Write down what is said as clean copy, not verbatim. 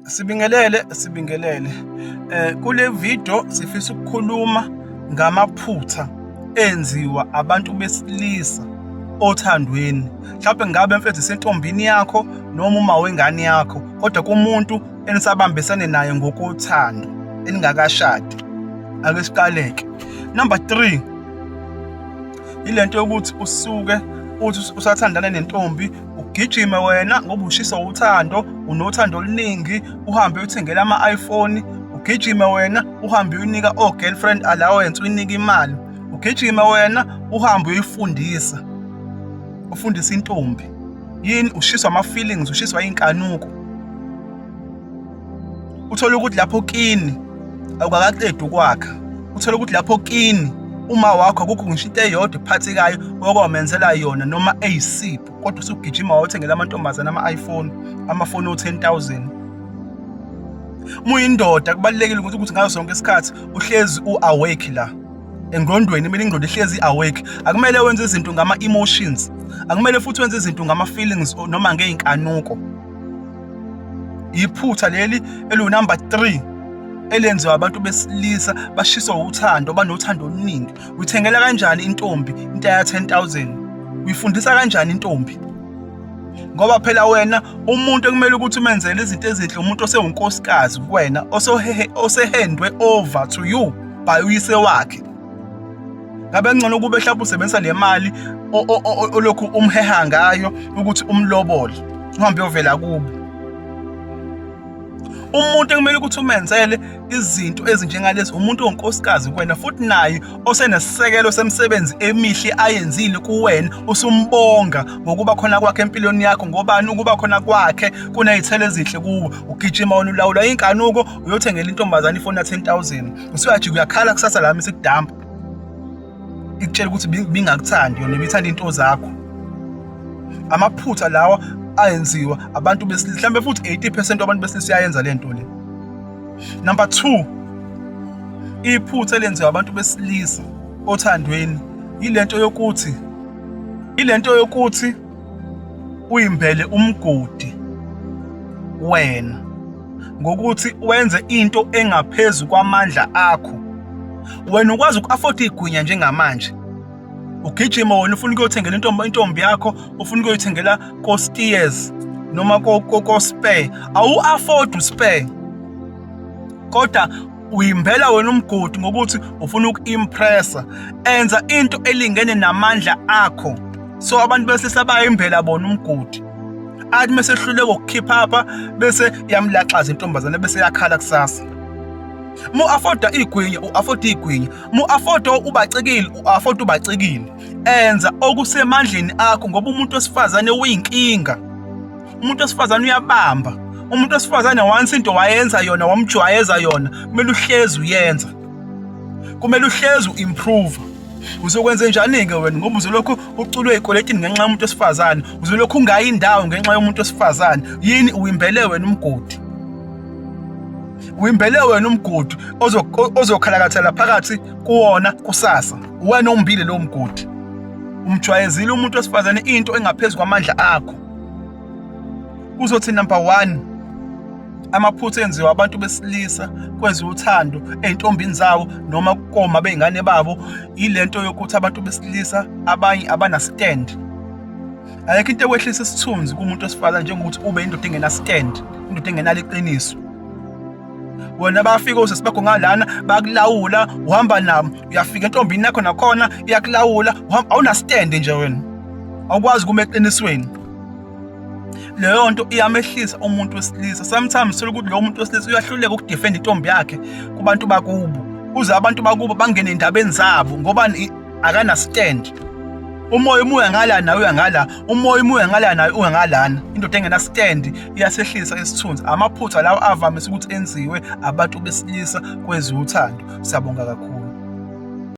Sibingelele. Kule video sifisa ukukhuluma ngamaphutha enziwa abantu besilisa othandweni. Mhlawumbe ngabe mfethu isentombini yakho noma uma wengane yakho, kodwa kumuntu enisabambisane naye ngokothando eningakashadi. Ake siqaleke. Number 3. Ilento yokuthi usuke uthi usathandana nentombi, ugijime wena ngoba ushiswa uthando, unothando oluningi, uhambe uyothengela ama-iPhone, ugijime wena uhambe uyinika o-girlfriend allowance, uyinika imali, ugijime wena uhambe uyifundisa, ufundisa intombi. Yini? Ushiswa ama-feelings, ushiswa iy'nkanuko. Uthole ukuthi lapho kini awukakaqedi ukwakha. Uthole ukuthi lapho kini uma wakho akukho ngisho into eyodwa ephathekayo okwamenzela yona noma eyisipho, kodwa usugijima wayothengela amantombazane ama-iPhone, amafoni o-10,000. Muyindoda kubalulekile ukuthi ngaso sonke isikhathi uhlezi u-awake la engqondweni. Kumele ingqondo ihlezi awake. Akumele wenze izinto ngama-emotions, akumele futhi wenze izinto ngama-feelings noma ngey'nkanuko. Iphutha leli number 3 elenziwa abantu besilisa bashiswa uthando, banothando oluningi. Uyithengela kanjani intombi into ya 10,000? Uyifundisa kanjani intombi? Ngoba phela wena umuntu ekumele ukuthi umenzele izinto ezinhle, umuntu osewunkosikazi kuwena, osehandwe over to you by uyise wakhe. Ngabe ngcono kube mhlawumbe usebenzisa le mali olokhu umheha ngayo ukuthi umlobole, uhambe uyovela kubo. Umuntu ekumele ukuthi umenzele izinto ezinjengalezi umuntu onkosikazi kuwena, futhi naye osenesisekelo semsebenzi emihle ayenzile kuwena, usumbonga ngokuba khona kwakhe empilweni yakho. Ngobani ukuba khona kwakhe kunezithelo ezinhle kuwe? Ugijima wona ulawula inkanuko, uyothengela intombazane ifoni ya 10,000, usuyathi uyakhala kusasa lami sikudampa, ikutshela ukuthi bingakuthandi yona, bithanda into zakho. Amaphutha lawa ayenziwa abantu besilisa, mhlawumbe futhi 80% wabantu besilisa uyayenza le nto le. Number 2, iphutha elenziwa abantu besilisa othandweni ilento yokuthi uyimbele umgodi wena ngokuthi wenze into engaphezu kwamandla akho. Wena ukwazi uku-afford igwinya njengamanje, ugijima wena ufuna ukuyothengela intombi yakho, ufuna ukuyothengela ko-Steers noma ko-Spare, awu-afford uSpare, kodwa uyimbela wena umgodi ngokuthi ufuna uku-impressa. Enza into elingene namandla akho, so abantu besilisa bayimbela bona umgodi. Athi mesehluleka ukukhipha apha bese yamlaxaza intombazane bese yakhala kusasa. Mu-afforda igwinya, u-afford igwinya. Mu-afforda ubacekile, u-afford ubacekile. Enza okusemandleni akho ngoba umuntu wesifazane uyinkinga. Umuntu wesifazane uyabamba. Umuntu wesifazane once into wayenza yona, wamjwayeza yona, kumele uhlezi uyenza. Kumele uhlezi u-improve. Uzokwenza njani-ke wena ngoba uzolokhu uculwe ey'kweletini ngenxa yomuntu wesifazane? Uzolokhu ungayi indawo ngenxa yomuntu wesifazane? Yini? Uyimbele wena umgodi. Uyimbele wena umgodi ozokhalakathela phakathi kuwona kusasa. Wena umbile lo mgodi, umjwayezile umuntu wesifazane into engaphezu kwamandla akho. Kuzothi number 1, amaphutha enziwa abantu besilisa kwenziwa uthando ey'ntombini zawo noma koma bey'ngane babo, ilento yokuthi abantu besilisa abanye abana-stand. Ayikho into ekwehlisa isithunzi kumuntu wesifazane njengokuthi ube indoda engena-stand, indoda engenalo iqiniso. Wena bafika osesibakho ngalana bakulawula, uhamba nabo, uyafika entombini yakho nakhona iyakulawula, awuna-stand nje wena, awukwazi kuma eqinisweni. Leyo nto iyamehlisa umuntu wesilisa. Sometimes thola ukuthi lowo muntu wesilisa uyahluleka ukudefenda intombi yakhe kubantu bakubo, uze abantu bakubo bangene endabeni zabo ngoba akana-stand. Umoya umuya ngala nawe uyangala, umoya umuya ngala nawe uyangalana. Indoda engena-stand iyasehlisa isithunzi. Amaphutha lawo avamise ukuthi enziwe abantu besilisa kwenziwa uthando. Siyabonga kakhulu.